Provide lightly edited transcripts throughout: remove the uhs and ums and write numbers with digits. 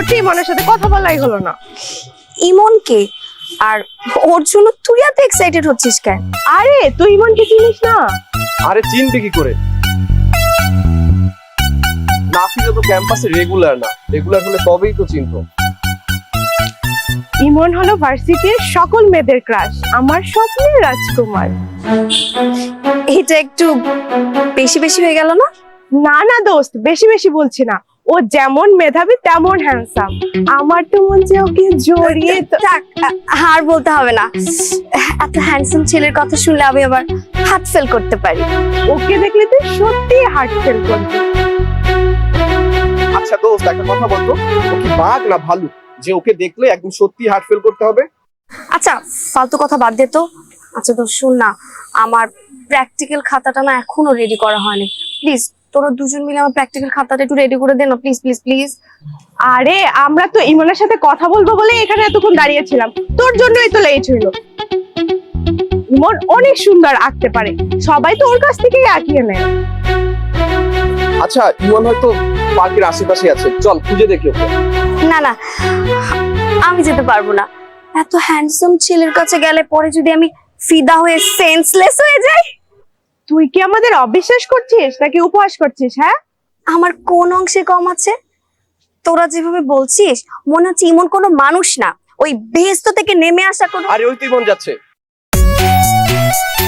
হচ্ছে ইমনের সাথে কথা বলাই হলো না। ইমনকে? আর ওর জন্য তুই এত এক্সাইটেড হচ্ছিস কেন? আরে তুই ইমনকে চিনিস না? আরে চিনবে কি করে? নাফিজা তো ক্যাম্পাসে রেগুলার না, রেগুলার হলে তবেই তো চিনতো। ইমন হলো ভার্সিটির সকল মেয়েদের ক্রাশ, আমার স্বপ্নের রাজকুমার। এটা একটু বেশি বেশি হয়ে গেল না? না না দোস্ত, বেশি বেশি বলছি না, ও যেমন মেধাবী তেমন হ্যান্ডসাম। আমার তো মন চায় ওকে জড়িয়ে। থাক, আর বলতে হবে না। এত হ্যান্ডসাম ছেলের কথা শুনলে আমি আবার হার্ট ফেল করতে পারি। ওকে দেখলে তুই সত্যি হার্ট ফেল করবি। আচ্ছা দোস্ত, একটা কথা বলতো, ও কি বাঘ না ভালুক যে ওকে দেখলে একদম সত্যি হার্ট ফেল করতে হবে? আচ্ছা ফালতু কথা বাদ দে তো। আচ্ছা তো শুন না, আমার প্র্যাকটিক্যাল খাতাটা না এখনো রেডি করা হয়নি। প্লিজ তোরা দুজন মিলে আমার প্র্যাকটিক্যাল খাতাটা একটু রেডি করে দে না, প্লিজ প্লিজ প্লিজ। আরে আমরা তো ইমনের সাথে কথা বলবো বলে এখানে এতক্ষণ দাঁড়িয়েছিলাম, তোর জন্যই তো লেট হইলো। ইমন অনেক সুন্দর আঁকতে পারে, সবাই তো ওর কাছ থেকেই আঁকিয়ে নেয়। আচ্ছা ইমন হয়তো পার্কের আশেপাশে আছে, চল খুঁজে দেখি ওকে। না না, আমি যেতে পারবো না। এত হ্যান্ডসাম ছেলের কাছে গেলে পরে যদি আমি ফিদা হয়ে সেন্সলেস হয়ে যাই। তুই কি আমাদের অবিশ্বাস করছিস নাকি উপহাস করছিস? হ্যাঁ, আমার কোন অংশে কম আছে? তোরা যেভাবে বলছিস মনে হচ্ছে ইমন কোনো মানুষ না, ওই বেহেশত থেকে নেমে আসা কোনো। আরে ওই তো ইমন যাচ্ছে,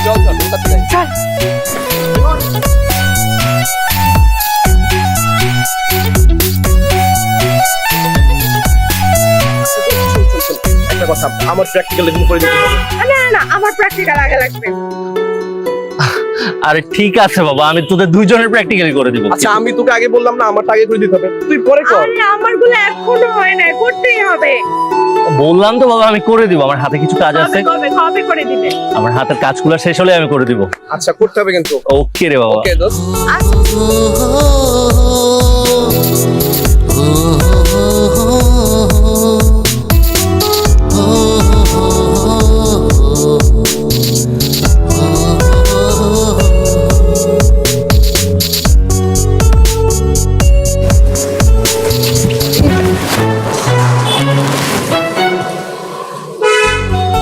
চল চল ওর কাছে যাই। চল। একটা কথা, আমার প্র্যাকটিক্যাল লেখা করে দিতে হবে। না না না, আমার প্র্যাকটিক্যাল আগে লাগবে। আরে ঠিক আছে বাবা, আমি তোদের দুইজনের প্র্যাকটিক্যালি করে দিব। আচ্ছা আমি তোকে আগে বললাম না আমারটা আগে করে দিতে হবে, তুই পরে কর। আরে আমারগুলো এখনো হয় না, করতেই হবে। বললাম তো বাবা আমি করে দিব, আমার হাতে কিছু কাজ আছে। কবে কবে করে দিবে? আমার হাতের কাজগুলো শেষ হলে আমি করে দিব। আচ্ছা করতে হবে কিন্তু। ওকে রে বাবা। ওকে দোস্ত।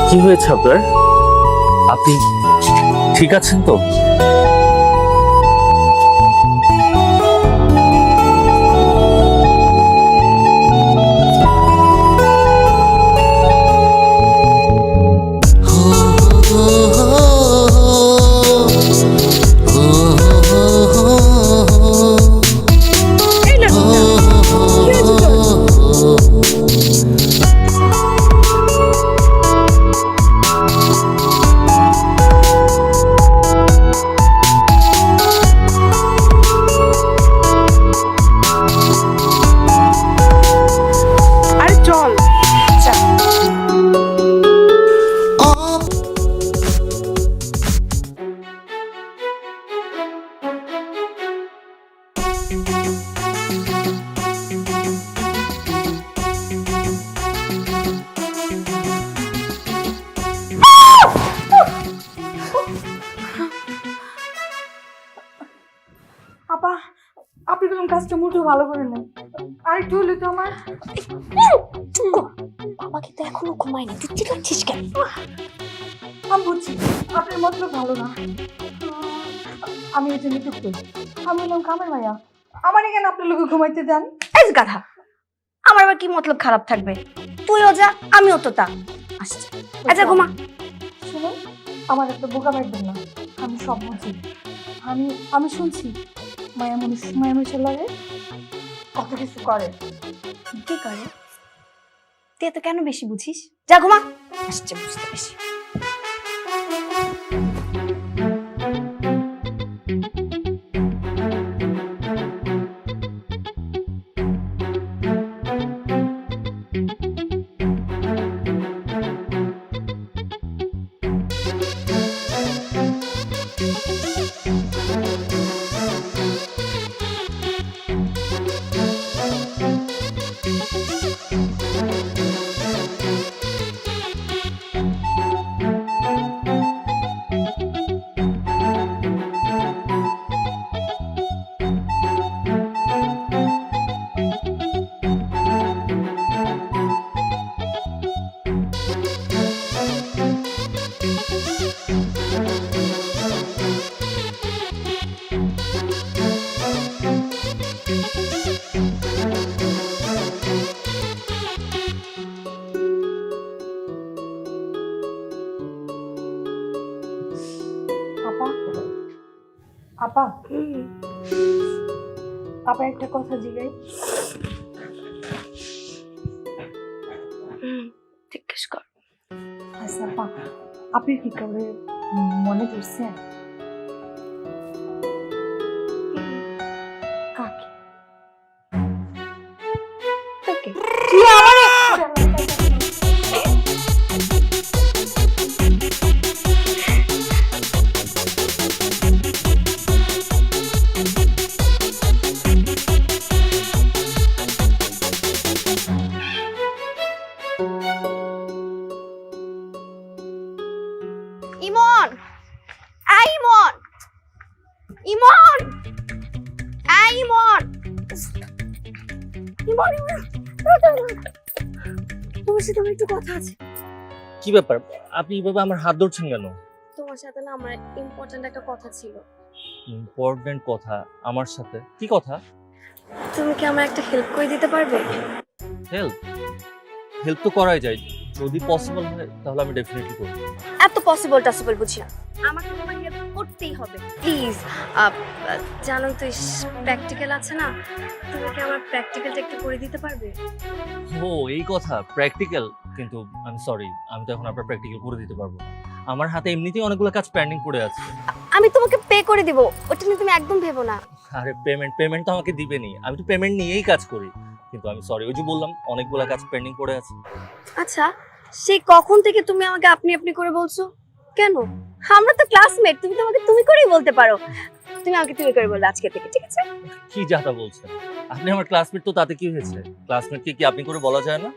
কি হয়েছে আপনার? আপনি ঠিক আছেন তো? এই না, কি হয়েছে তোর? আরে চল। আপা, আপনি তো কাজটা মোটেও ভালো করে নেন। আর একটু হলে তো আমার। চুপ কর, বাবা কিন্তু এখনো ঘুমায়নি, তুই চিল্লাচ্ছিস কেন? আমি বুঝছি আপনার মতলব ভালো না। আমি এই জন্য চুপ করি। আমি হলাম কামের মাইয়া, আমার এখানে আপনার লোকে ঘুমাইতে দেন। এই যে গাধা, আমার আবার কি মতলব খারাপ থাকবে? তুইও যা আমিও তো তা। আসছে, আচ্ছা ঘুমা। শুনুন, আমার একটা বোকা পাইবেন না, আমি সব বুঝি। আমি শুনছি মায়া মানুষের লাগে কত কিছু করে। কি করে? তুই এত কেন বেশি বুঝিস? যা ঘুমা। আসছে বুঝতে বেশি। আপা আপা একটা কথা জিগাই। জিজ্ঞেস কর। আচ্ছা আপা, আপনি কি করে মনে করছেন? কাকে? তোকে। তুই আমারে ইমন, আই ইমন, ইমন, আই ইমন, ইমন, ইমন, তোমার সাথে আমার একটু কথা আছে। কি ব্যাপার, আপনি এইভাবে আমার হাত ধরছেন কেন? তোমার সাথে না আমার ইম্পর্ট্যান্ট একটা কথা ছিল। ইম্পর্টেন্ট কথা আমার সাথে? কি কথা? তুমি কি আমার একটা হেল্প করে দিতে পারবে? হেল্প? হেল্প তো করাই যায়, যদি পসিবল হয় তাহলে আমি ডেফিনেটলি করব। এত পসিবল টাসিবল বুঝি না, আমাকে তোমার হেল্প করতেই হবে প্লিজ। জানো তো প্র্যাকটিক্যাল আছে না, তুমি কি আমার প্র্যাকটিক্যালটা একটু করে দিতে পারবে? ও এই কথা, প্র্যাকটিক্যাল। কিন্তু আমি সরি, আমি তো এখন আপনার প্র্যাকটিক্যাল করে দিতে পারবো না। আমার হাতে এমনিতেই অনেকগুলো কাজ পেন্ডিং পড়ে আছে। আমি তোমাকে পে করে দিব, ওটা নিয়ে তুমি একদম ভেবো না। আরে পেমেন্ট তো আমাকে দিবেনই, আমি তো পেমেন্ট নিয়েই কাজ করি। কিন্তু আমি সরি, ওই যে বললাম অনেকগুলো কাজ পেন্ডিং পড়ে আছে। আচ্ছা, সেই কখন থেকে তুমি আমাকে আপনি আপনি করে বলছো কেন? আমরা তো ক্লাসমেট, তুমি তো আমাকে তুমি করেই বলতে পারো। তুমি আমাকে তুমি করে বললে আজকে থেকে, ঠিক আছে? কি যাতা বলছেন আপনি? আমার ক্লাসমেট, তো তাতে কি হয়েছে? ক্লাসমেটকে কি আপনি করে বলা যায় না?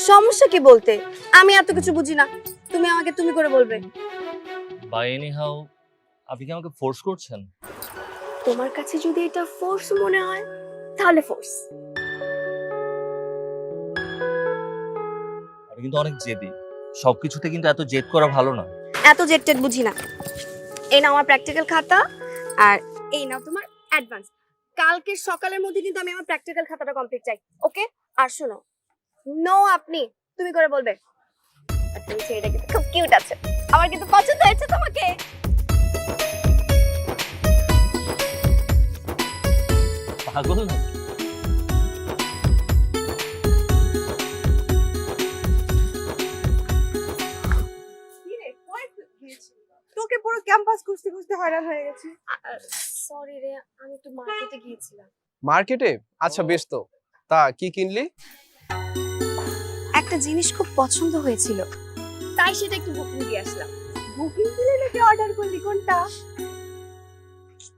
সমস্যা কি বলতে? আমি এত কিছু বুঝি না, তুমি আমাকে তুমি করে বলবে। বাই এনি হাউ, আপনি কি আমাকে ফোর্স করছেন? তোমার কাছে যদি এটা ফোর্স মনে হয় তাহলে ফোর্স। আমি কিন্তু অনেক জেদি, সবকিছুতে কিন্তু এত জেদ করা ভালো না। এত জেড টেড বুঝি না। এই নাও আমার প্র্যাকটিক্যাল খাতা, আর এই নাও তোমার অ্যাডভান্স। কালকে সকালের মধ্যে কিন্তু আমি আমার প্র্যাকটিক্যাল খাতাটা কমপ্লিট চাই, ওকে? আর শোনো, নো আপনি তুমি করে বলবে। আর তুমি ছেলেটা কিন্তু খুব কিউট আছে, আমার কিন্তু পছন্দ হয়েছে তোমাকে। পাগল নাকি? তোকে পুরো ক্যাম্পাস খুঁজতে খুঁজতে হয়রান হয়ে গেছি। সরি রে, আমি একটু মার্কেটে গিয়েছিলাম। মার্কেটে? আচ্ছা বেশ, তো তা কি কিনলি? একটা জিনিস খুব পছন্দ হয়েছিল, তাই সেটা একটু বুকিং দিয়ে আসলাম। বুকিং দিলে নাকি অর্ডার করলি? কোনটা?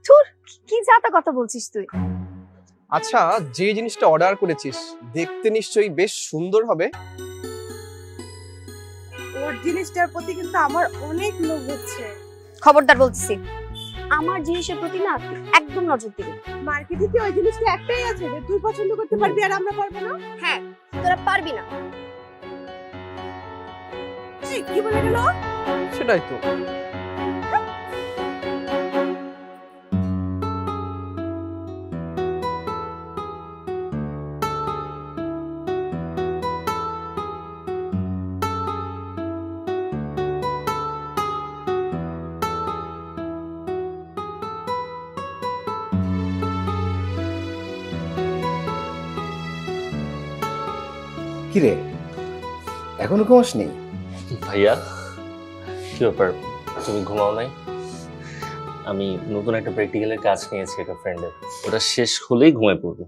ধুর, কি যাতা কথা বলছিস তুই? আচ্ছা, যে জিনিসটা অর্ডার করেছিস দেখতে নিশ্চয়ই বেশ সুন্দর হবে। ওর জিনিসটার প্রতি কিন্তু আমার অনেক লোভ হচ্ছে। খবরদার বলতেছি, আমার জিনিসের প্রতি না তুই একদম নজর দিবি। মার্কেটে কি ওই জিনিসটা একটাই আছে যে তুই পছন্দ করতে পারবি আর আমরা পারবো না? হ্যাঁ, তোরা পারবি না। এই, কি বলে গেল? সেটাই তো। কিরে, এখনো ঘুমাসনি? ভাইয়া, কি ব্যাপার, তুমি ঘুমাও নাই? আমি নতুন একটা প্র্যাকটিক্যালের কাজ নিয়েছি একটা ফ্রেন্ডের, ওটা শেষ হলেই ঘুমিয়ে পড়বো।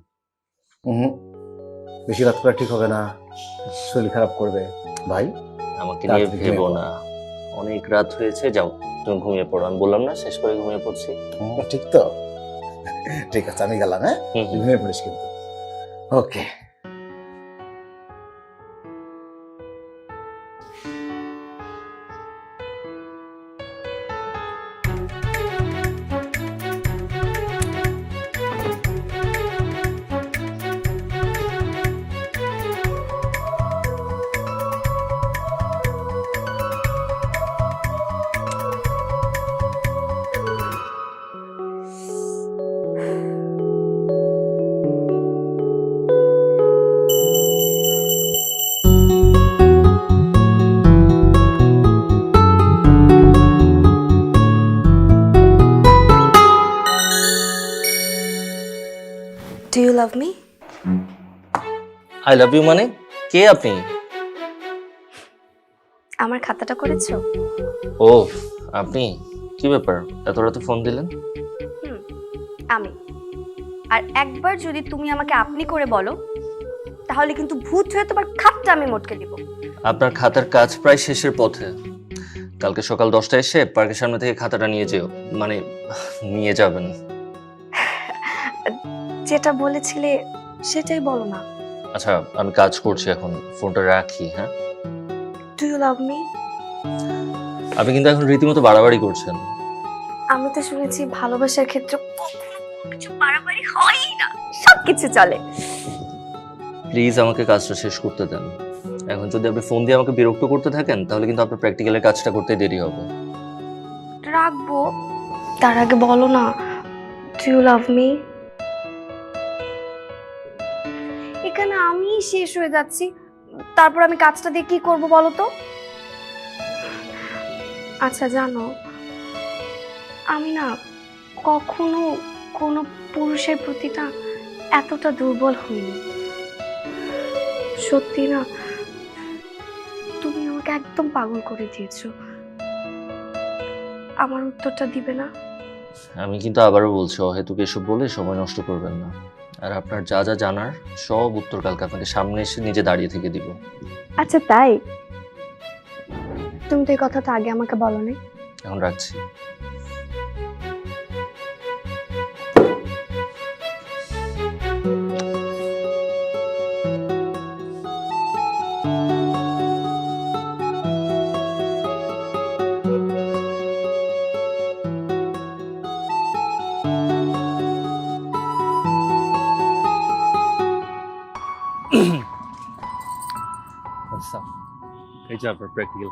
বেশি রাত করা ঠিক হবে না, শরীর খারাপ করবে ভাই। আমাকে নিয়ে তাড়াতাড়ি ভেবো ঘুমিয়ে না, অনেক রাত হয়েছে, যাও তুমি ঘুমিয়ে পড়ো। আমি বললাম না শেষ করে ঘুমিয়ে পড়ছি। ঠিক তো? ঠিক আছে, আমি গেলাম। হ্যাঁ, হুম, হুম। ঘুমিয়ে পড়িস কিন্তু। Okay. Love me? I love you মানে? কে আপনি? আমার খাতাটা করেছো? ও আপনি, কি ব্যাপার এত রাতে ফোন দিলেন? আমি। আর একবার যদি তুমি আমাকে আপনি করে বলো তাহলে কিন্তু ভূত হয়ে তোমার খাতটা আমি মটকে দিব। আপনার খাতার কাজ প্রায় শেষের পথে। কালকে সকাল 10টায় এসে পার্কের সামনে থেকে খাতাটা নিয়ে যেও, মানে নিয়ে যাবেন। যেটা বলেছিলে সেটাই বলো না। আচ্ছা আমি কাজ করছি এখন, ফোনটা রাখি। হ্যাঁ, ডু ইউ লাভ মি? আপনি কিন্তু এখন রীতিমতো বাড়াবাড়ি করছেন। আমি তো শুনেছি ভালোবাসার ক্ষেত্রে কখনো কোনো কিছু বাড়াবাড়ি হয়ই না, সবকিছু চলে। প্লিজ আমাকে কাজটা শেষ করতে দেন। এখন যদি আপনি ফোন দিয়ে আমাকে বিরক্ত করতে থাকেন তাহলে কিন্তু আপনার প্র্যাকটিক্যালের কাজটা করতে দেরি হবে। রাখবো, তার আগে বলো না ডু ইউ লাভ মি? এখানে আমি শেষ হয়ে যাচ্ছি, তারপর আমি কাজটা দিয়ে কি করবো বলো তো? আচ্ছা জানো, আমি না কখনো কোনো পুরুষের প্রতি না এতটা দুর্বল হইনি। সত্যি না, তুমি আমাকে একদম পাগল করে দিয়েছো। আমার উত্তরটা দিবে না? আমি কিন্তু আবারও বলছি, অহেতুক এসব বলে সময় নষ্ট করবেন না। আর আপনার যা যা জানার সব উত্তর কালকে আপনাকে সামনে এসে নিজে দাঁড়িয়ে থেকে দিব। আচ্ছা তাই? তুমি তো এই কথাটা আগে আমাকে বলো নাই। এখন রাখছি। আচ্ছা, এই যে আপনার প্র্যাকটিক্যাল।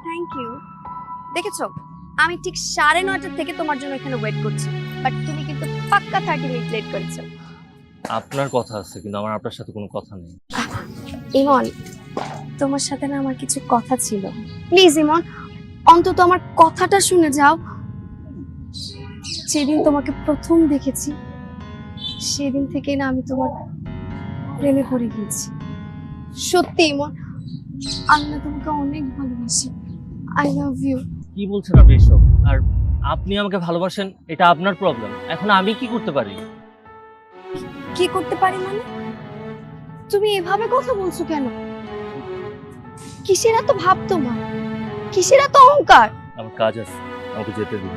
Thank you. দেখেছো, আমি ঠিক 9:30 থেকে তোমার জন্য এখানে ওয়েট করছি, বাট তুমি কিন্তু পাক্কা 30 মিনিট লেট করেছো। আপনার কথা আছে কিন্তু আমার আপনার সাথে কোনো কথা নেই। ইমন, তোমার সাথে না আমার কিছু কথা ছিল। প্লিজ ইমন, অন্তত আমার কথাটা শুনে যাও। যেদিন তোমাকে প্রথম দেখেছি সেদিন থেকেই না আমি তোমার প্রেমে পড়ে গিয়েছি। সত্যি ইমন, আমি না তোমাকে অনেক ভালোবাসি। I love you. কি বলছেন আপনি এসব? আর আপনি আমাকে ভালোবাসেন এটা আপনার প্রবলেম, এখন আমি কি করতে পারি? কি করতে পারি মানে? তুমি এভাবে কথা বলছো কেন? কিসের এত ভাব তোমার? কিসের এত অহংকার? আমার কাজ আছে, আমাকে যেতে দিন।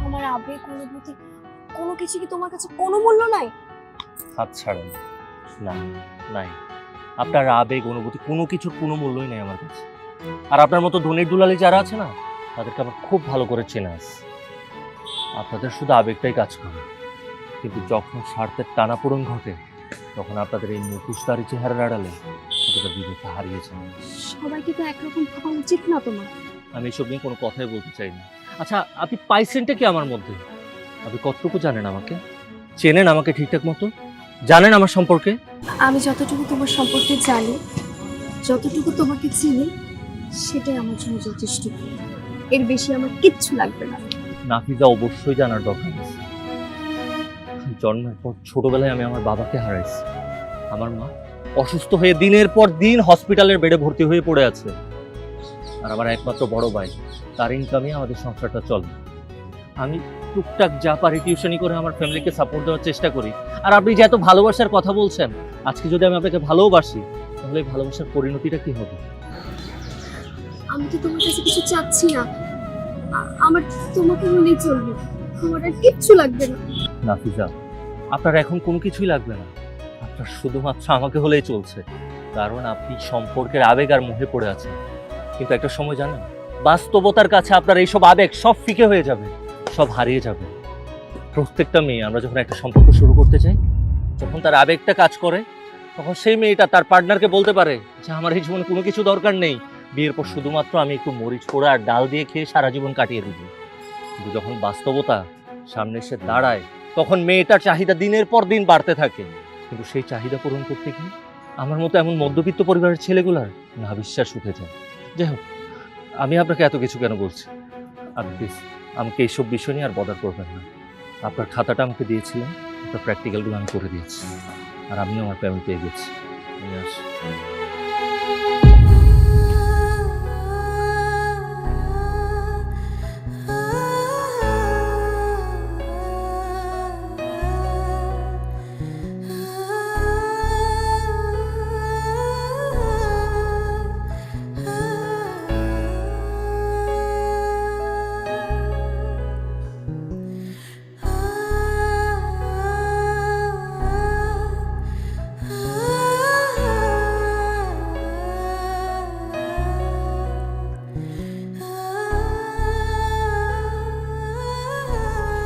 আমার আবেগ, অনুভূতি কোনো কিছু কি তোমার কাছে কোনো মূল্য নাই? হাত ছাড়েন। না, নাই। আপনার আবেগ অনুভূতি কোনো কিছুর কোনো মূল্যই নেই আমার কাছে। আর আপনার মতো ধনের দুলালি যারা আছে না, তাদেরকে আমার খুব ভালো করে চেনা আছে। আপনাদের শুধু আবেগটাই কাজ করে, কিন্তু যখন স্বার্থের টানাপোড়েন ঘটে তখন আপনাদের এই মুখোশধারী চেহারার আড়ালে কতটা বিবেকটা হারিয়েছেন। সবাইকে তো একরকম ভাবা উচিত না তোমার। আমি এসব নিয়ে কোনো কথাই বলতে চাই না। আচ্ছা আপনি পাইছেনটা কি আমার মধ্যে? আপনি কতটুকু জানেন আমাকে? চেনেন আমাকে ঠিকঠাক মতো? জানেন আমার সম্পর্কে? আমি যতটুকু তোমার সম্পর্কে জানি, যতটুকু তোমাকে চিনি, সেটাই আমার জন্য যথেষ্ট। এর বেশি আমার কিচ্ছু লাগবে না। নাফিজা অবশ্যই জানার দরকার আছে। জন্মের পর ছোটবেলায় আমি আমার বাবাকে হারাইছি। আমার মা অসুস্থ হয়ে দিনের পর দিন হসপিটালের বেডে ভর্তি হয়ে পড়ে আছে। আর আমার একমাত্র বড় ভাই, তার ইনকামে আমাদের সংসারটা চলে। আমি টুকটাক যা পারি টিউশনি করে আমার ফ্যামিলিকে সাপোর্ট দেওয়ার চেষ্টা করি। আর আপনি যে এত ভালোবাসার কথা বলছেন, আজকে যদি আমি আপনাকে ভালোবাসি তাহলে এই ভালোবাসার পরিণতিটা কি হবে? আমি তো তোমার কাছে কিছু চাচ্ছি না। আমার তোমাকে হলেই চলবে, আমার আর কিচ্ছু লাগবে না। নাফিজা, আপনার এখন কোনো কিছুই লাগবে না। আপনার শুধুমাত্র আমাকে হলেই চলছে, কারণ আপনি সম্পর্কের আবেগ আর মোহে পড়ে আছেন। কিন্তু একটা সময় জানেন, বাস্তবতার কাছে আপনার এইসব আবেগ সব ফিকে হয়ে যাবে, সব হারিয়ে যাবে। প্রত্যেকটা মেয়ে আমরা যখন একটা সম্পর্ক শুরু করতে চাই, যখন তার আবেগটা কাজ করে, তখন সেই মেয়েটা তার পার্টনারকে বলতে পারে যে আমার এই জীবনে কোনো কিছু দরকার নেই, বিয়ের পর শুধুমাত্র আমি একটু মরিচ পোড়া আর ডাল দিয়ে খেয়ে সারা জীবন কাটিয়ে দিব। কিন্তু যখন বাস্তবতা সামনে এসে দাঁড়ায়, তখন মেয়েটার চাহিদা দিনের পর দিন বাড়তে থাকে। কিন্তু সেই চাহিদা পূরণ করতে গিয়ে আমার মতো এমন মধ্যবিত্ত পরিবারের ছেলেগুলার না বিশ্বাস উঠে যায়। যাই হোক, আমি আপনাকে এত কিছু কেন বলছি? আর প্লিজ আমাকে এইসব বিষয় নিয়ে আর বদার করবেন না। আপনার খাতাটা আমাকে দিয়েছিলেন, আপনার প্র্যাকটিক্যালগুলো আমি করে দিয়েছি, আর আপনি আমার পেমেন্ট পেয়ে গেছি। নিয়ে আসি।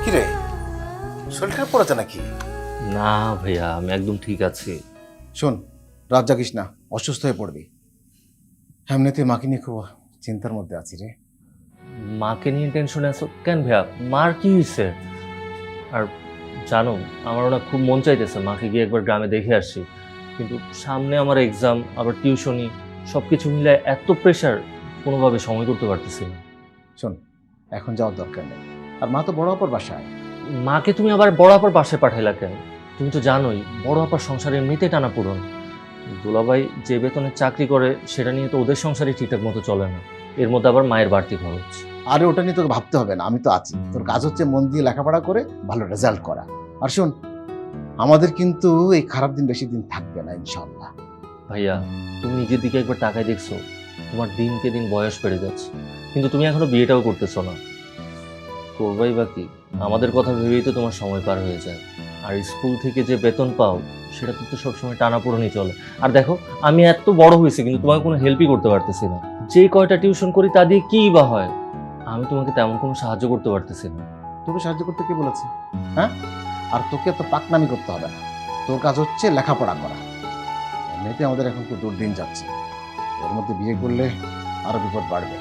কিরে, শরীর খারাপ পড়েছে নাকি? না ভাইয়া, আমি একদম ঠিক আছি। শোন, রাত জাগিস না, অসুস্থ হয়ে পড়বি। এমনিতে মাকে নিয়ে খুব চিন্তার মধ্যে আছি রে। মাকে নিয়ে টেনশনে আছো কেন ভাইয়া? মার কি হয়েছে? আর জানো, আমারও না খুব মন চাইতেছে মাকে গিয়ে একবার গ্রামে দেখে আসি, কিন্তু সামনে আমার এক্সাম, আবার টিউশনি, সব কিছু মিলে এত প্রেশার, কোনোভাবে সময় করতে পারতেছি না। শোন, এখন যাওয়ার দরকার নেই, আর মা তো বড় অপর বাসায়। মাকে তুমি আবার বড় আপার পাশে পাঠাইলা কেন? তুমি তো জানোই বড় আপার সংসারে এমনিতে টানা পূরণ। দুলাভাই যে বেতনে চাকরি করে সেটা নিয়ে তো ওদের সংসারই ঠিকঠাক মতো চলে না, এর মধ্যে আবার মায়ের বাড়তি খরচ। আরে ওটা নিয়ে তোকে ভাবতে হবে না, আমি তো আছি। তোর কাজ হচ্ছে মন দিয়ে লেখাপড়া করে ভালো রেজাল্ট করা। আর শোন, আমাদের কিন্তু এই খারাপ দিন বেশি দিন থাকবে না ইনশাআল্লাহ। ভাইয়া, তুমি নিজের দিকে একবার তাকায় দেখছো? তোমার দিনকে দিন বয়স বেড়ে যাচ্ছে, কিন্তু তুমি এখনো বিয়েটাও করতেছো না। করবাই বা কি? আমাদের কথা ভেবেই তো তোমার সময় পার হয়ে যায়। আর স্কুল থেকে যে বেতন পাও সেটা তো সবসময় টানাপোড়েনই চলে। আর দেখো, আমি এত বড় হয়েছি কিন্তু তোমাকে কোনো হেল্পই করতে পারতেছি না। যে কয়টা টিউশন করি তা দিয়ে কী বা হয়? আমি তোমাকে তেমন কোনো সাহায্য করতে পারতেছি না। তোকে সাহায্য করতে কে বলেছে? হ্যাঁ, আর তোকে এত পাকনামি করতে হবে না। তোর কাজ হচ্ছে লেখাপড়া করা। এমনিতে আমাদের এখন খুব দুর্দিন যাচ্ছে, এর মধ্যে বিয়ে করলে আরো বিপদ বাড়বে।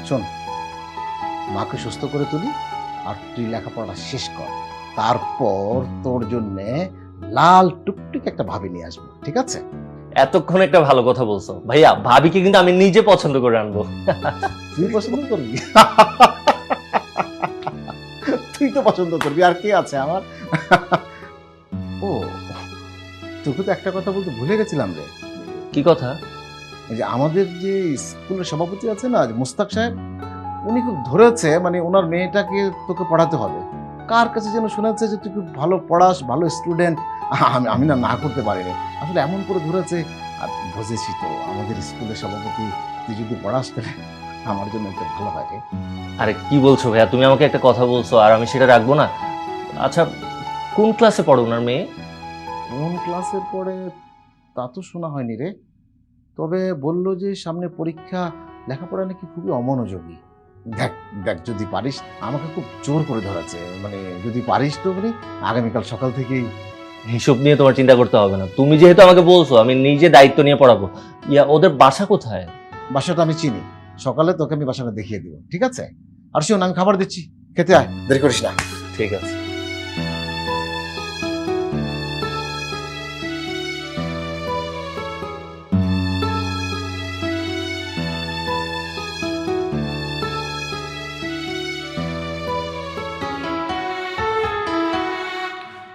শোন, মাকে সুস্থ করে তুলি, আর তুই লেখাপড়া শেষ কর। তারপর তোর জন্যে লাল টুকটুক একটা ভাবি নিয়ে আসবো, ঠিক আছে? এতক্ষণ একটা ভালো কথা বলছো ভাইয়া, ভাবিকে কিন্তু আমি নিজে পছন্দ করে আনবো। তুই পছন্দ করবি? তুই তো পছন্দ করবি, আর কে আছে আমার? ও, তোকে তো একটা কথা বলতে ভুলে গেছিলাম রে। কি কথা? এই যে আমাদের যে স্কুলের সভাপতি আছে না, মুস্তাক সাহেব, উনি খুব ধরেছে, মানে ওনার মেয়েটাকে তোকে পড়াতে হবে। কার কাছে যেন শুনেছে যে তুই খুব ভালো পড়াস, ভালো স্টুডেন্ট। আমি না না করতে পারিনি, আসলে এমন করে ধরেছে। আর বুঝেছি তো, আমাদের স্কুলের সভাপতি, তুই যদি পড়াস তাহলে আমার জন্য একটু ভালো হয় রে। আরে কি বলছো ভাইয়া, তুমি আমাকে একটা কথা বলছো আর আমি সেটা রাখবো না? আচ্ছা, কোন ক্লাসে পড়ো ওনার মেয়ে? কোন ক্লাসের পরে তা তো শোনা হয়নি রে, তবে বললো যে সামনে পরীক্ষা, লেখাপড়া নাকি খুবই অমনোযোগী। দেখ দেখ, যদি পারিস, আমাকে খুব জোর করে ধরাচ্ছে, মানে যদি পারিস তো মানে আগামীকাল সকাল থেকেই। হিসাব নিয়ে তোমার চিন্তা করতে হবে না, তুমি যেহেতু আমাকে বলছো আমি নিজে দায়িত্ব নিয়ে পড়াবো। ওদের বাসা কোথায়? বাসাটা আমি চিনি, সকালে তোকে আমি বাসাটা দেখিয়ে দিব, ঠিক আছে? আর শোন, আমি খাবার দিচ্ছি, খেতে আয়, দেরি করিস না। ঠিক আছে।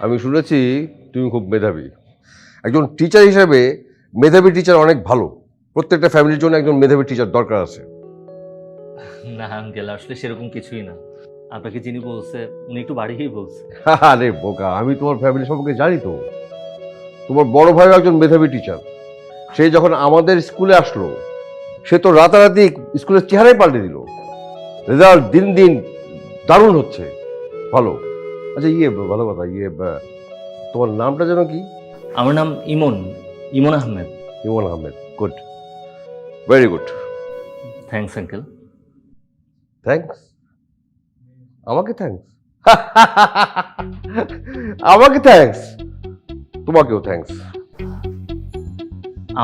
আমি শুনেছি তুমি খুব মেধাবী। একজন টিচার হিসেবে মেধাবী টিচার অনেক ভালো। প্রত্যেকটা ফ্যামিলির জন্য একজন মেধাবী টিচার দরকার আছে। না আঙ্কেল, আসলে সেরকম কিছুই না। আপনাকে যিনি বলছে উনি একটু বাড়িয়েই বলছে। আরে বোকা, আমি তোমার ফ্যামিলি সম্পর্কে জানি তো। তোমার বড় ভাইও একজন মেধাবী টিচার। সে যখন আমাদের স্কুলে আসলো, সে তো রাতারাতি স্কুলের চেহারাই পাল্টে দিল। রেজাল্ট দিন দিন দারুণ হচ্ছে, ভালো। আচ্ছা ভালো কথা, তোমার নামটা যেন কি? আমার নাম Emon, Emon Ahmed. Emon Ahmed, good, very good. Thanks uncle. Thanks? আমাকে থ্যাঙ্কস? আমাকে থ্যাঙ্কস? তোমাকেও থ্যাঙ্কস।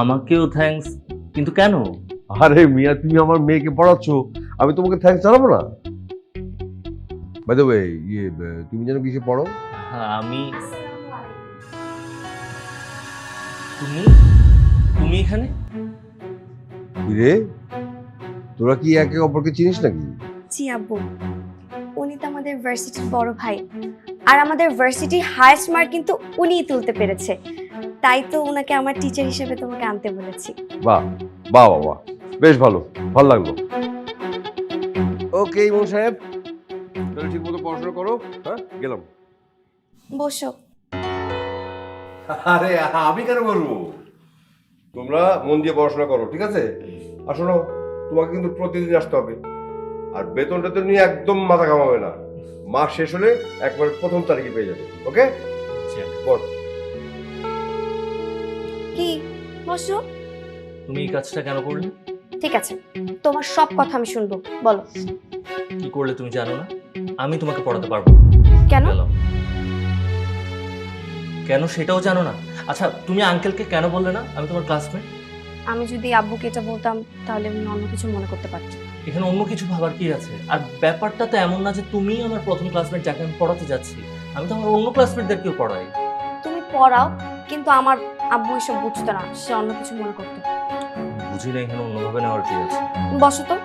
আমাকেও থ্যাঙ্কস? কিন্তু কেন? আরে মিয়া, তুমি আমার মেয়েকে পড়াচ্ছ, আমি তোমাকে থ্যাঙ্কস জানাবো না? বাই দ্য ওয়ে, তুমি যেন কিসে পড়ো? হ্যাঁ, আমি। তুমি তুমি এখানে? রে, তোরা কি একে অপরকে চিনিস নাকি? জি আব্বু, উনি তো আমাদের ভার্সিটির বড় ভাই। আর আমাদের ভার্সিটির হাইয়েস্ট মার্ক কিন্তু উনিই তুলতে পেরেছে। তাই তো ওনাকে আমার টিচার হিসেবে তোমাকে আনতে বলেছি। বাহ বাহ বাহ বাহ, বেশ ভালো, ভালো লাগলো। ওকে ইমন সাহেব, তাহলে ঠিক মতো পড়াশোনা করো। হ্যাঁ, গেলাম। বসো। আরে আমি কেন বলবো, তোমরা মন দিয়ে পড়াশোনা করো, ঠিক আছে? আর শোনো, তোমাকে কিন্তু প্রতিদিন আসতে হবে, আর বেতনটা তো নিয়ে একদম মাথা ঘামাবে না। মাস শেষ হলে একবার প্রথম তারিখে পেয়ে যাবে। ওকে, বল। কি বসো। তুমি এই কাজটা কেন করলে? ঠিক আছে, তোমার সব কথা আমি শুনবো, বলো। কি করলে তুমি জানো না? আমি তোমাকে পড়াতে পারবো না। কেন? গেলাম। কেন সেটাও জানো না? আচ্ছা, তুমি আঙ্কেলকে কেন বললে না আমি তোমার ক্লাসমেট? আমি যদি আব্বুকে এটা বলতাম তাহলে উনি অন্য কিছু মনে করতে পারতেন। এখানে অন্য কিছু ভাবার কি আছে? আর ব্যাপারটা তো এমন না যে তুমি আমার প্রথম ক্লাসমেট যাকে আমি পড়াতে যাচ্ছি। আমি তো আমার অন্য ক্লাসমেটদেরকেও পড়াই। তুমি পড়াও, কিন্তু আমার আব্বু এসব বুঝতো না, সে অন্য কিছু মনে করতো। বুঝি না এখানে অন্যভাবে নেওয়ার কি আছে। বসো তো।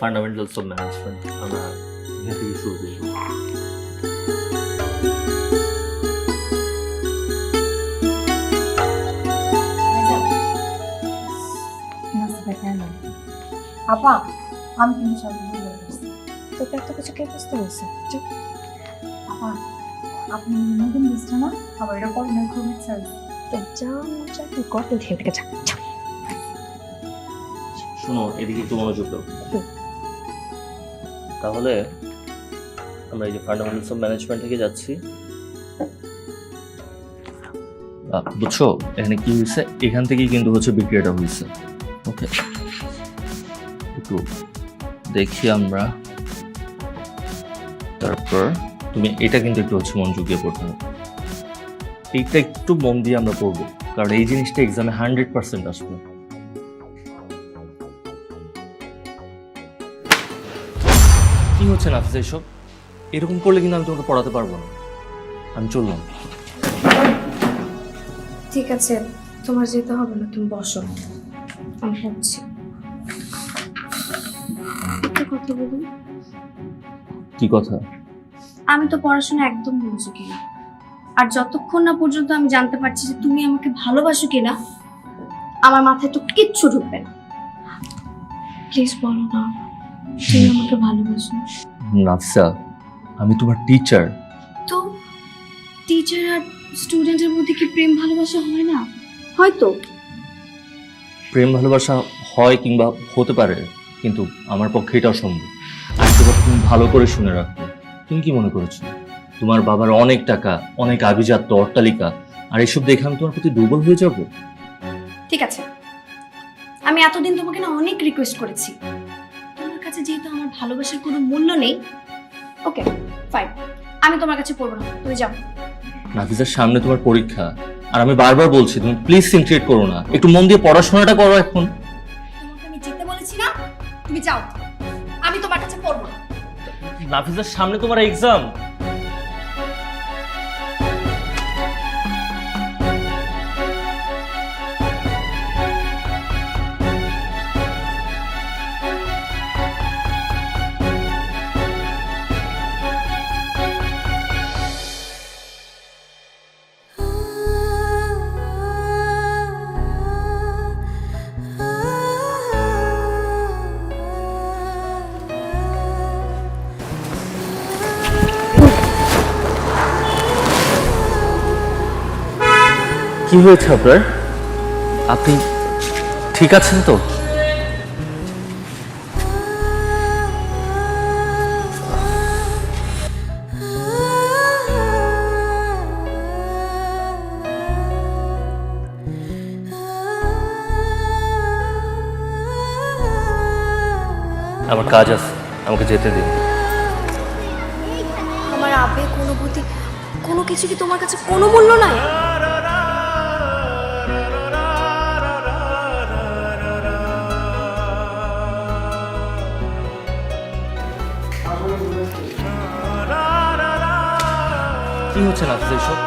ফান্ডামেন্টালস অফ ম্যানেজমেন্ট আমরা এখান থেকে শুরু করব। আপা, আমি কিন্তু সব বুঝতে পারছি। তোকে এত কিছু কে বুঝতে বলছে? আপা, আপনি নতুন বুঝছো না, আবার এটা পড়ানোর খুব ইচ্ছা আছে। তো যা মজা তুই কর, তুই থেকে যা। শোনো, এদিকে একটু মনোযোগ দাও। তাহলে আমরা এই যে ফান্ডামেন্টালস অফ ম্যানেজমেন্ট থেকে যাচ্ছি, বুঝছো এখানে কি হয়েছে? এখান থেকেই কিন্তু হচ্ছে বিক্রিয়াটা হয়েছে। ওকে, একটু দেখি আমরা। তারপর তুমি এটা কিন্তু একটু হচ্ছে মনোযোগ দিয়ে পড়তে হবে। এইটা একটু মন দিয়ে আমরা পড়বো, কারণ এই জিনিসটা এক্সামে 100% আসবে। কি হচ্ছে নাফিজা এসব? এরকম করলে কিন্তু আমি তোমাকে পড়াতে পারবো না। আমি চললাম। ঠিক আছে, তোমার যেতে হবে না, তুমি বসো, আমি হচ্ছি। একটা কথা বলুন। কি কথা? আমি তো পড়াশোনা একদম মনোযোগী না, আর যতক্ষণ না পর্যন্ত আমি জানতে পারছি যে তুমি আমাকে ভালোবাসো কিনা, আমার মাথায় তো কিচ্ছু ঢুকবে না। প্লিজ বলো না তুমি আমাকে ভালোবাসো। নাফিসা, আমি তোমার টিচার। তো টিচার আর স্টুডেন্টের মধ্যে কি প্রেম ভালোবাসা হয় না? হয়তো প্রেম ভালোবাসা হয় কিংবা হতে পারে, কিন্তু আমার পক্ষে এটা অসম্ভব। আর একটা কথা তুমি ভালো করে শুনে রাখো। তুমি কি মনে করেছো তোমার বাবার অনেক টাকা, অনেক আভিজাত্য, অট্টালিকা, আর এসব দেখে আমি তোমার প্রতি দুর্বল হয়ে যাব? ঠিক আছে, আমি এতদিন তোমাকে না অনেক রিকোয়েস্ট করেছি, তোমার কাছে যেহেতু আমার ভালোবাসার কোনো মূল্য নেই, ওকে ফাইন, আমি তোমার কাছে পড়বো না, তুমি যাও। নাফিজার সামনে তোমার পরীক্ষা, আর আমি বারবার বলছি তুমি প্লিজ সিনক্রিয়েট করো না, একটু মন দিয়ে পড়াশোনাটা করো এখন। তোমাকে আমি যেতে বলেছি না, তুমি যাও, আমি তোমার কাছে পড়বো না। নাফিজার সামনে তোমার এক্সাম। কি হয়েছে আপনার? আপনি ঠিক আছেন তো? আমার কাজ আছে, আমাকে যেতে দিন। আমার আবেগ, অনুভূতি, কোনো কিছু কি তোমার কাছে কোনো মূল্য নাই? কি হচ্ছে নাফিজা এসব?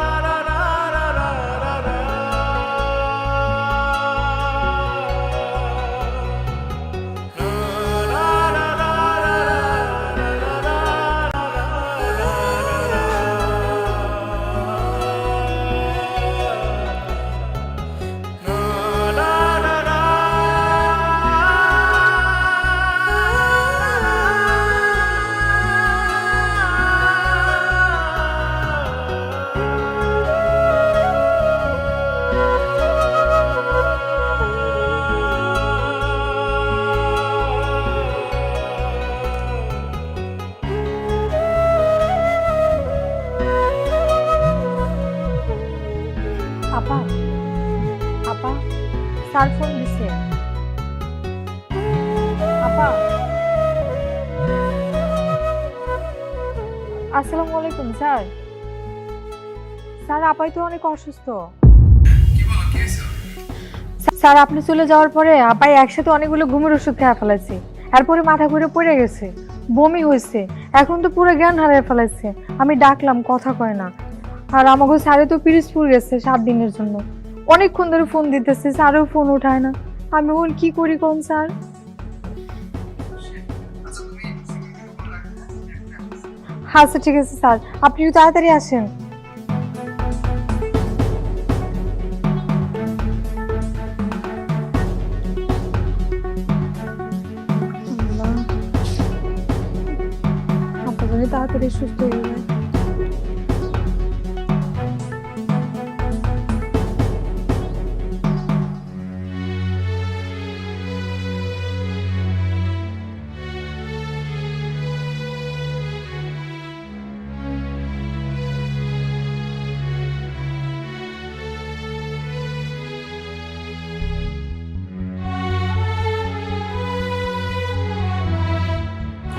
আসসালামু আলাইকুম স্যার। স্যার আপাই তো অনেক অসুস্থ। স্যার আপনি চলে যাওয়ার পরে আপাই একসাথে অনেকগুলো ঘুমের ওষুধ খেয়ে ফেলেছে, এরপরে মাথা ঘুরে পড়ে গেছে, বমি হয়েছে, এখন তো পুরো জ্ঞান হারিয়ে ফেলেছে। আমি ডাকলাম কথা কয় না। আর আমাকে স্যারে তো পিরিজপুর গেছে 7 দিনের জন্য, অনেকক্ষণ ধরে ফোন দিতেছে, স্যারও ফোন উঠায় না। আমি এখন কি করি কোন স্যার? আচ্ছা ঠিক আছে স্যার, আপনি একটু তাড়াতাড়ি আসেন। আপনার তাড়াতাড়ি সুস্থ হয়ে যায়।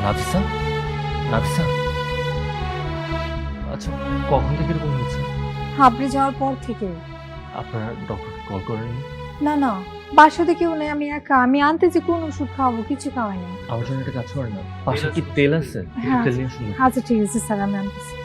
নাফিসা, নাফিসা, আচ্ছা কখন থেকে এরকম হচ্ছে? আপনি যাওয়ার পর থেকে। আপনারা ডক্টরকে কল করেননি? না না, বাসাতে কেউ নেই, আমি একা। আমি আনতে যে কোন ওষুধ খাওয়াবো, কিছু খাওয়াই নাই। আমার জন্য একটা কাজ করেন না, পাশে কি তেল আছে? হ্যাঁ। তেল নিয়ে শুনুন। আচ্ছা ঠিক আছে স্যার, আমি আনতেছি।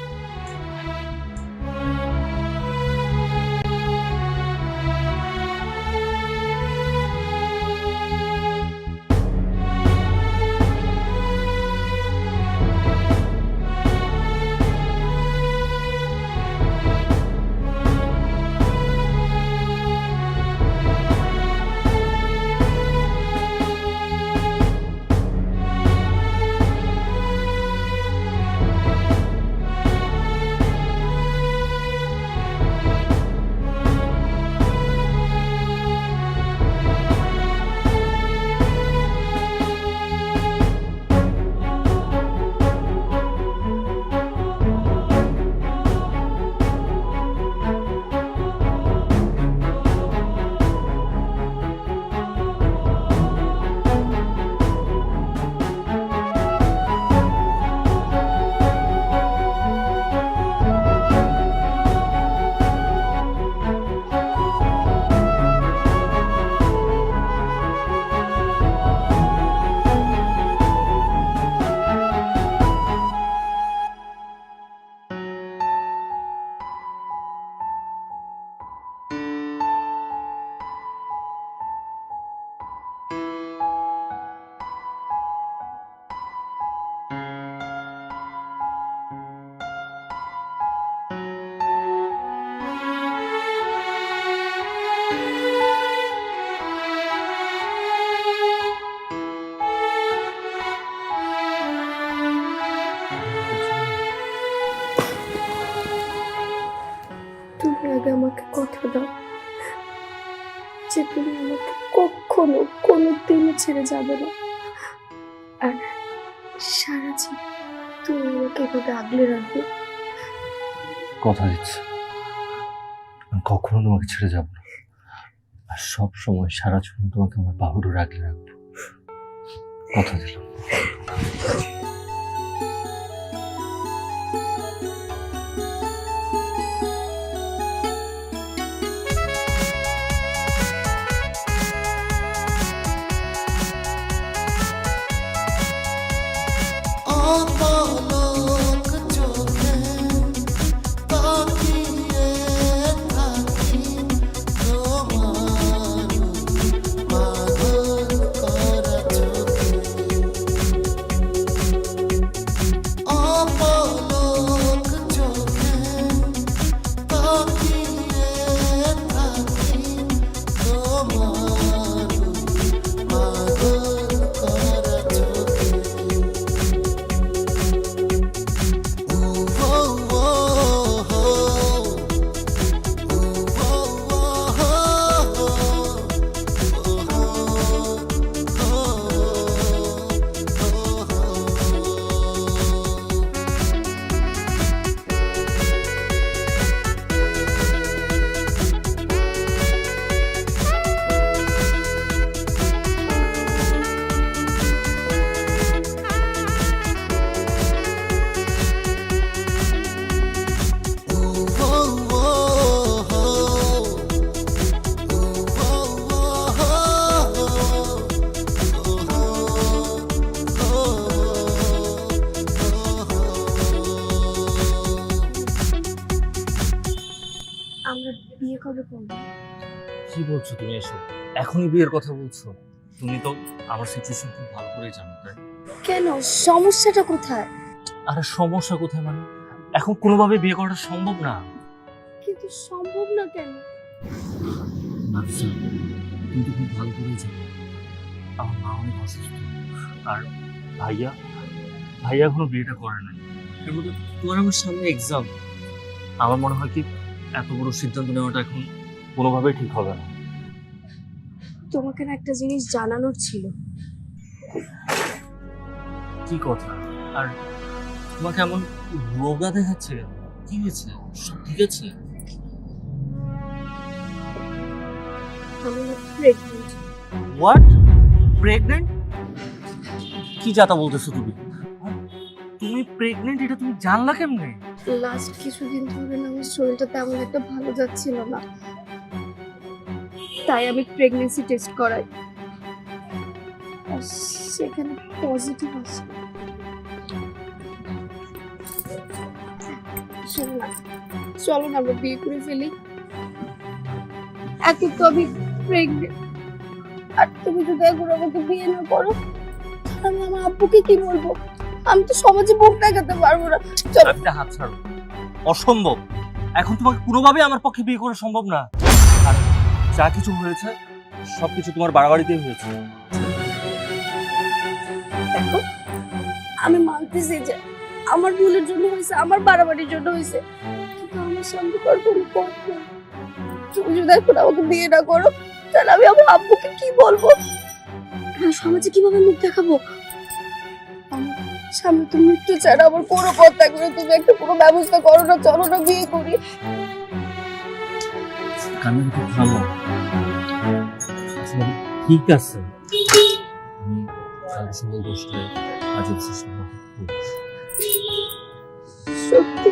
তুমি আগে আমাকে কথা দাও যে তুমি আমাকে কখনো কোনোদিনও ছেড়ে যাবে না, আর সারা জীবন তুমি আমাকে এভাবে আগলে রাখবে। কথা দিচ্ছি আমি কখনো তোমাকে ছেড়ে যাব না, আর সব সময় সারা জীবন তোমাকে আমার বাহুডোর আগলে রাখবো, কথা দিলাম। কবে করবো? কি বলছো তুমি এসব? এখনই বিয়ের কথা বলছো? তুমি তো আমার সিচুয়েশন খুব ভালো করেই জানো, তাই? কেন, সমস্যাটা কোথায়? আরে সমস্যা কোথায় মানে? এখন কোনোভাবে বিয়ে করাটা সম্ভব না। কিন্তু সম্ভব না কেন? নাফিসা, তুমি তো খুব ভালো করেই জানো আমার মা অনেক অসুস্থ, আর ভাইয়া ভাইয়া এখনো বিয়েটা করে নাই। এর মধ্যে তোমার আমার সামনে এক্সাম। আমার মনে হয় কি এত বড় সিদ্ধান্ত নেওয়াটা এখন কোনোভাবেই ঠিক হবে না। তোমাকে না একটা জিনিস জানানোর ছিল। কি কথা? আর তোমাকে এমন রোগা দেখাচ্ছে কেন? কি হয়েছে? সব ঠিক আছে? আমি প্রেগনেন্ট। হোয়াট? প্রেগনেন্ট? কি যাতা বলতেছো তুমি? আর তুমি প্রেগনেন্ট এটা তুমি জানলা কেমনে? লাস্ট কিছুদিন ধরে না আমার শরীরটা তেমন একটা ভালো যাচ্ছিল না, তাই আমি প্রেগন্যান্সি টেস্ট করাই, আর সেখানে পজিটিভ আসে। শোনো না, চলো না আমরা বিয়ে করে ফেলি। একে তো আমি প্রেগনেন্ট, আর তুমি যদি এখন আমাকে বিয়ে না করো আমি আমার আব্বুকে কি বলবো? আমি তো সমাজে মুখ দেখাতে পারবো না। চলো। একটা হাত ছাড়ো, অসম্ভব। এখন তোমাকে কোনোভাবেই আমার পক্ষে বিয়ে করা সম্ভব না। আর যা কিছু হয়েছে সবকিছু তোমার বাড়াবাড়িতেই হয়েছে। দেখো, আমি মানতেছি যে আমার ভুলের জন্য হয়েছে, আমার বাড়াবাড়ির জন্য হয়েছে, কিন্তু আমার সামনে করার কোনো পথ নেই। তুমি যদি এখন আমাকে বিয়ে না করো তাহলে আমি আমার আব্বুকে কি বলবো? আর সমাজে কিভাবে মুখ দেখাবো? আমার সামনে তো মৃত্যু ছাড়া আমার কোনো পথ থাকবে না। তুমি একটা কোনো ব্যবস্থা করো না, চলো না বিয়ে করি। কান্নাকাটি থামো। ঠিক আছে, আমি কাল সকাল 10টায় কাজে চেষ্টা করব। সত্যি?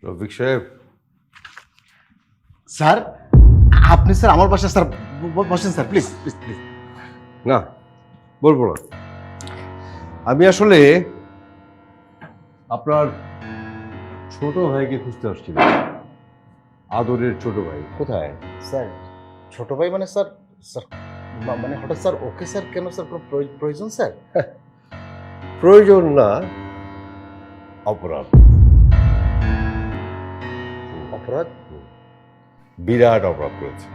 রফিক সাহেব, স্যার আপনি স্যার আমার বাসায় স্যার বসেন স্যার, প্লিজ প্লিজ প্লিজ। না বলবো না। আমি আসলে আপনার ছোট ভাইকে খুঁজতে আসছিলাম। আদরের ছোট ভাই কোথায়? স্যার ছোট ভাই মানে স্যার, স্যার মানে হঠাৎ স্যার ওকে স্যার কেন স্যার কোনো প্রয়োজন স্যার? প্রয়োজন না, অপরাধ। অপরাধ? বিরাট অপরাধ করেছে।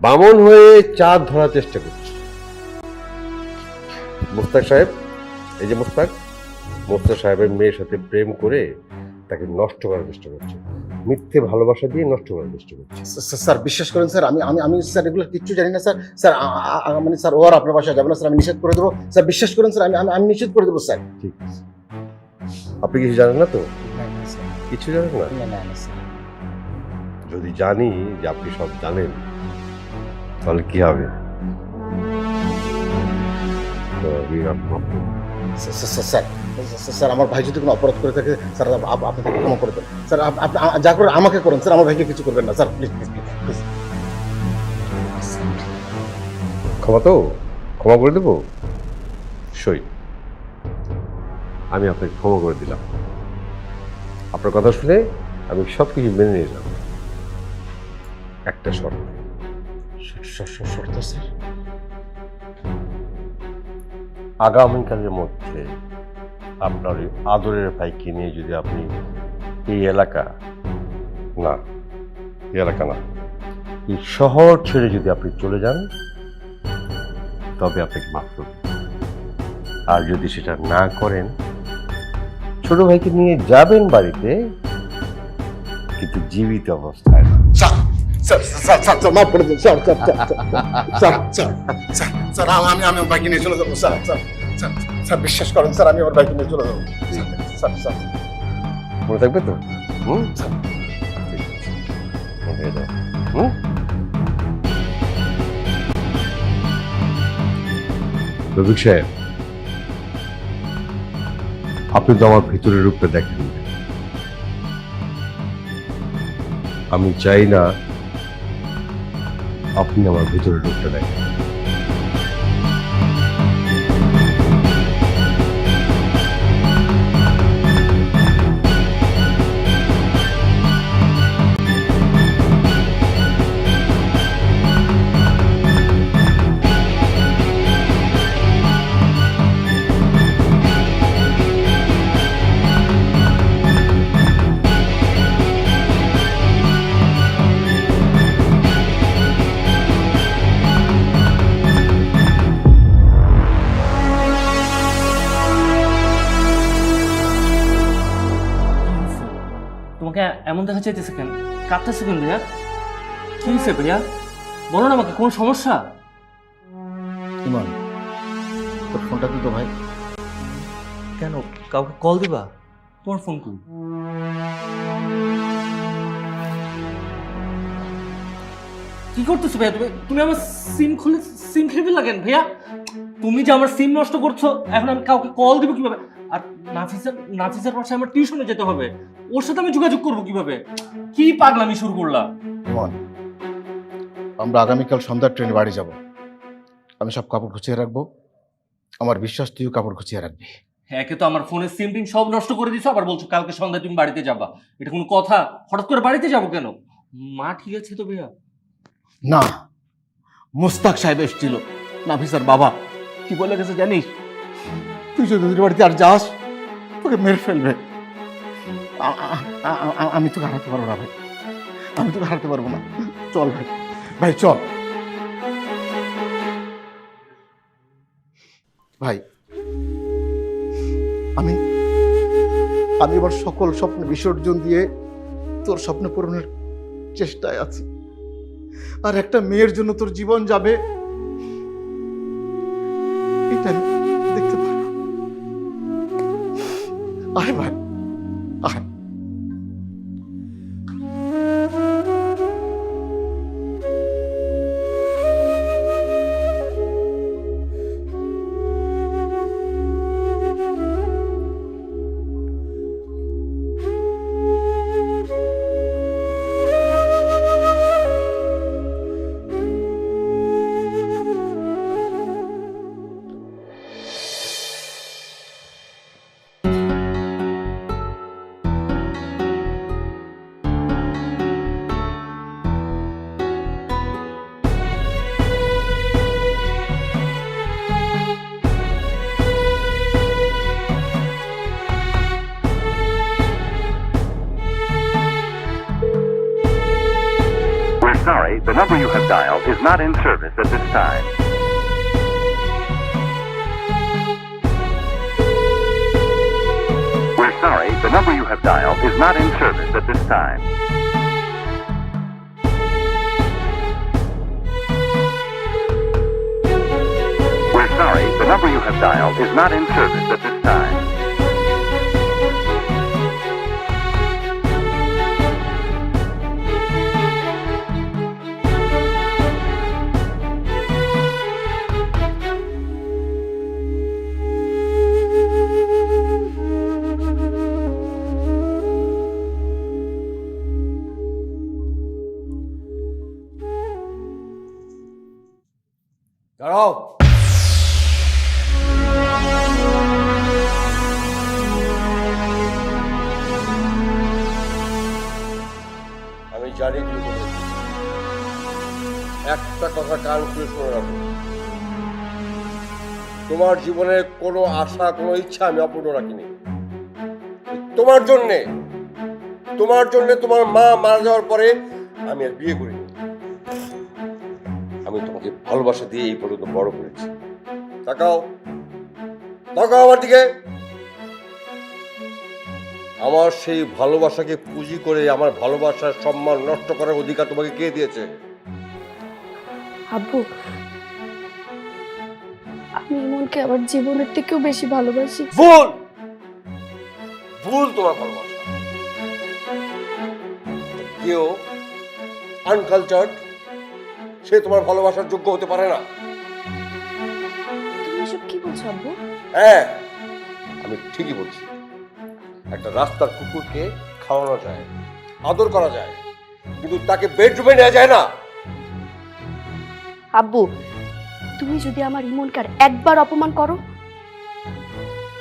বামন হয়ে চাঁদ ধরার চেষ্টা করছে। মোস্তাক সাহেব, এই যে মোস্তাক সাহেবের মেয়ের সাথে প্রেম করে তাকে নষ্ট করার চেষ্টা করছে। মিথ্যে ভালোবাসা দিয়ে নষ্ট করার চেষ্টা করছে। স্যার বিশ্বাস করেন স্যার, আমি আমি আমি স্যার এগুলো কিচ্ছু জানি না স্যার। স্যার মানে স্যার ও আর আপনার বাসায় যাবে না স্যার, আমি নিষেধ করে দেবো স্যার। বিশ্বাস করেন স্যার, আমি আমি নিষেধ করে দেবো স্যার। ঠিক আছে, আপনি কিছু জানেন না তো? কিছু জানেন না? যদি জানি যে আপনি সব জানেন তাহলে কি হবে? স্যার স্যার আমার ভাই যদি কোনো অপরাধ করে থাকে স্যার আপনি তাকে ক্ষমা করে দেন স্যার। আপনি যা করে আমাকে করেন স্যার, আমার ভাইকে কিছু করবেন না স্যার, প্লিজ প্লিজ প্লিজ। ক্ষমা করে দেবো সই। আমি আপনাকে ক্ষমা করে দিলাম। আপনার কথা শুনে আমি সব কিছু মেনে নিলাম। একটা শর্ত। শর্ত স্যার? আগামীকালের মধ্যে আপনার ওই আদরের ভাইকে নিয়ে যদি আপনি এই এলাকা না, এই শহর ছেড়ে যদি আপনি চলে যান তবে আপনাকে মাফ করব। আর যদি সেটা না করেন, ছোট ভাইকে নিয়ে যাবেন বাড়িতে, কিন্তু জীবিত অবস্থায় না। মাফ করে দেন স্যার। স্যার আমি আমার ভাইকে নিয়ে চলে যাবো স্যার। স্যার বিশ্বাস করেন স্যার, আমি আমার ভাইকে নিয়ে চলে যাবো স্যার। মনে থাকবে তো? স্যার মনে হয়ে যাও। রফিক সাহেব, আপনি তো আমার ভিতরের রূপটা দেখেন। আমি চাই না আপনি আমার ভিতরের রূপটা দেখেন। তোমাকে এমন দেখা চাইতেছে কেন? কাঁদতেছে কেন ভাইয়া? কি হয়েছে ভাইয়া? বলো না আমাকে, কোন সমস্যা? ইমন, তোর ফোনটা দিত ভাই। কেন, কাউকে কল দিবা? তোমার ফোন কই? কি করতেছো ভাইয়া তুমি? তুমি আমার সিম খুলে সিম খেয়ে লাগেন ভাইয়া? তুমি যে আমার সিম নষ্ট করছো, এখন আমি কাউকে কল দিব কিভাবে? আর নাফিসার পাশে আমার টিউশনে যেতে হবে, ওর সাথে আমি যোগাযোগ করবো কিভাবে? কি পাগলামি শুরু করলাম? ইমন, আমরা আগামীকাল সন্ধ্যার ট্রেনে বাড়ি যাব। আমি সব কাপড় গুছিয়ে রাখবো, আমার বিশ্বাস তুইও কাপড় গুছিয়ে রাখবি। একে তো আমার ফোনের সিম টিম সব নষ্ট করে দিছো, আবার বলছো কালকে সন্ধ্যায় তুমি বাড়িতে যাবা। এটা কোনো কথা? হঠাৎ করে বাড়িতে যাবো কেন? মা ঠিক আছে তো ভাইয়া? না, মুস্তাক সাহেব এসেছিল, নাফিসার বাবা। কি বলে গেছে জানিস? তুই যদি ওদের বাড়িতে আর যাস, তোকে মেরে ফেলবে। আমি তোকে হারাতে পারবো না ভাই, আমি তোকে হারাতে পারবো না। চল ভাই, ভাই চল ভাই। আমি এবার সকল স্বপ্ন বিসর্জন দিয়ে তোর স্বপ্ন পূরণের চেষ্টায় আছি। আর একটা মেয়ের জন্য তোর জীবন যাবে, এটা আমি দেখতে পারবো। আয় ভাই, আয়। Sorry, the number you have dialed is not in service at this time. We're sorry, the number you have dialed is not in service at this time. We're sorry, the number you have dialed is not in service at this time. দাঁড়াও। আমি জানি তুমি কোথায় আছো। একটা কথা কান খুলে শুনে রাখো, তোমার জীবনে কোনো আশা, কোনো ইচ্ছা আমি অপূর্ণ রাখিনি। তোমার জন্যে তোমার মা মারা যাওয়ার পরে আমি আর বিয়ে করিনি। আমি তোমাকে ভালোবাসা দিয়ে এই পর্যন্ত বড় করেছি। তাকাও আমার দিকে। আমার সেই ভালোবাসাকে পুঁজি করে আমার ভালোবাসার সম্মান নষ্ট করার অধিকার তোমাকে কে দিয়েছে? আব্বু, আমি ইমনকে আমার জীবনের থেকেও বেশি ভালোবাসি। ভুল তোমার ভালোবাসা। কেউ আনকালচার্ড, সে তোমার ভালোবাসার যোগ্য হতে পারে না। তুমি এসব বলছো আব্বু? হ্যাঁ, আমি ঠিকই বলছি। একটা রাস্তার কুকুরকে খাওয়ানো যায়, আদর করা যায়, কিন্তু তাকে বেডরুমে নেওয়া যায় না। আব্বু, তুমি যদি আমার ইমনকে আর একবার অপমান করো,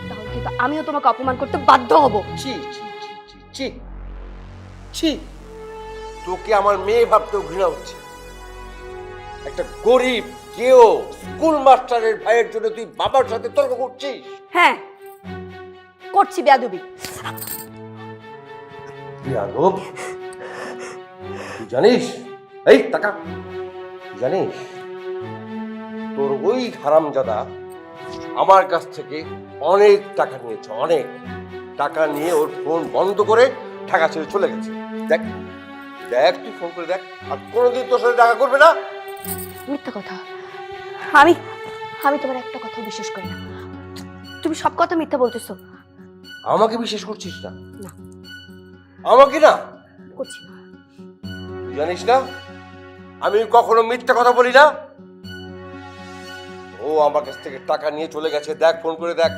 তাহলে কিন্তু আমিও তোমাকে অপমান করতে বাধ্য হব। ছি ছি ছি ছি ছি ছি, তোকে আমার মেয়ে ভাবতেও ঘৃণা হচ্ছে। একটা গরিব কেউ স্কুল মাস্টারের ভাইয়ের জন্য তুই বাবার সাথে তর্ক করছিস? হ্যাঁ, করছি বেয়াদবি। বেয়াদব? তুই জানিস, এই টাকা, তুই জানিস তোর ওই হারামজাদা আমার কাছ থেকে অনেক টাকা নিয়েছে, অনেক টাকা নিয়ে ওর ফোন বন্ধ করে ঢাকা ছেড়ে চলে গেছে। দেখ দেখ, তুই ফোন করে দেখ, আর কোনোদিন তোর সাথে দেখা করবে না। মিথ্যা কথা। আমি আমি তোমার একটা কথা বিশ্বাস করি না। তুমি সব কথা মিথ্যা বলতেছো। আমাকে বিশ্বাস করছিস না? না। আমাকে না করছি না। তুই জানিস না আমি কখনো মিথ্যা কথা বলি না। ও আমার কাছ থেকে টাকা নিয়ে চলে গেছে, দেখ ফোন করে দেখ।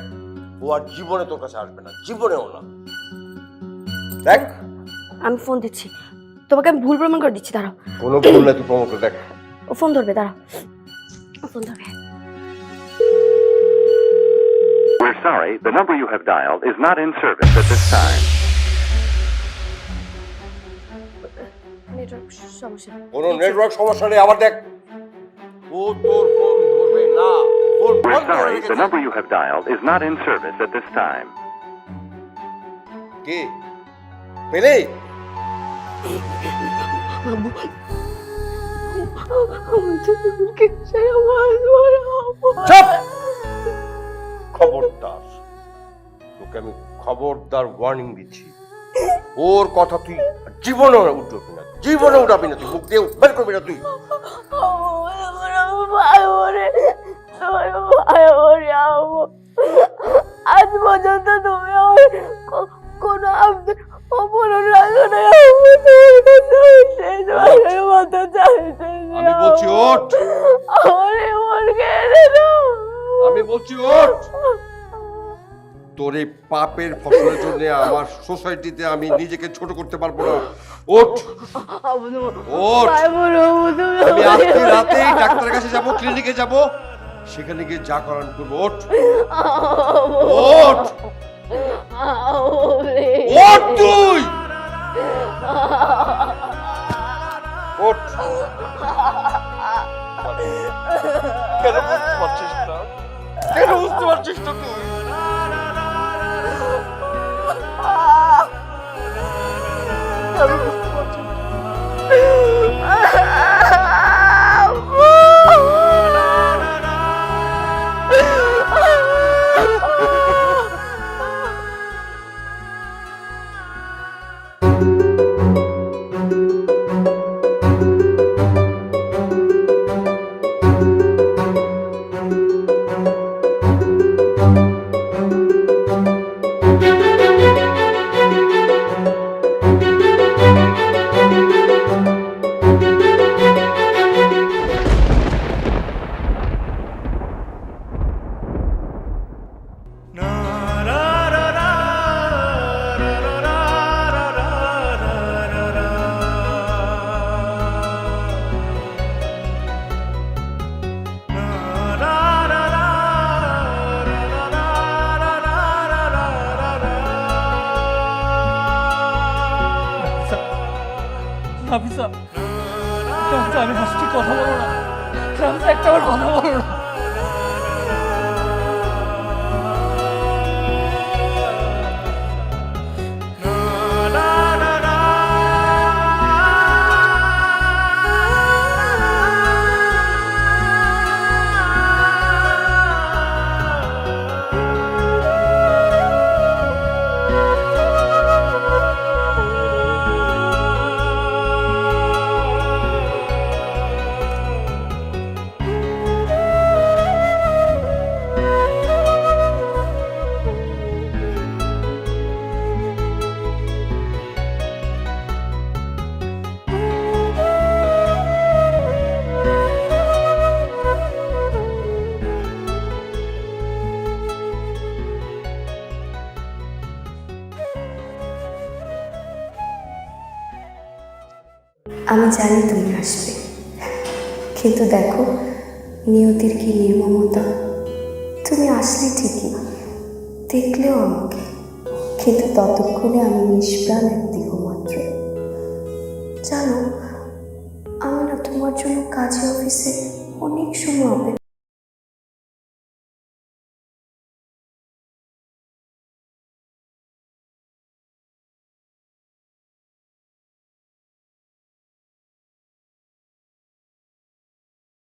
ও আর জীবনে তোর কাছে আসবে না, জীবনেও না। দেখ, আমি ফোন দিচ্ছি, তোমাকে আমি ভুল প্রমাণ করে দিচ্ছি। দাঁড়াও। কোনো ভুল নাই, তুই প্রমাণ করে দেখ। ও ফোন ধরবে, দাঁড়াও। ও ফোন ধরবে। We're sorry, the number you have dialed is not in service at this time. Network সমস্যা। কোনো নেটওয়ার্ক সমস্যা নেই, আবার দেখ। ও তোর ফোন ধরবে না, ফোন We're বন্ধ করে sorry, the রেখেছে। number you have dialed is not in service at this time. কে পেলে? আব্বু, চুপ! খবরদার, তোকে আমি খবরদার ওয়ার্নিং দিচ্ছি। ওর কথা তুই জীবনে উঠবি না, জীবনে উঠাবি না, তুই মুখ দিয়ে বের করবি না তুই। আজ পর্যন্ত তুমি কোনো অপরাধ রাখো না। আমি বলছি ওঠ, আমি বলছি ওঠ। তোর এই পাপের ফসলের জন্য আমার সোসাইটিতে আমি নিজেকে ছোট করতে পারবো না। ওঠ ওঠ, আমি আজকে রাতেই ডাক্তারের কাছে যাব, ক্লিনিকে যাব, সেখানে গিয়ে যা করার করবো। ওঠ ওঠ ওঠ, তুই ওঠ। কেন বুঝতে পারছিস না? কেন বুঝতে পারছিস না তুই? নাফিসা, নাফিসা, আমি হাসছি, কথা বলো না। নাফিসা, একটা বার কথা বলো না। আমি জানি তুমি আসবে, কিন্তু দেখো নিয়তির কি নির্মমতা। তুমি আসলে ঠিকই, দেখলেও আমাকে, কিন্তু ততক্ষণে আমি নিষ্প্রাণ একদিক মাত্র। জানো, আমি না তোমার জন্য কাজে অফিসে অনেক সময়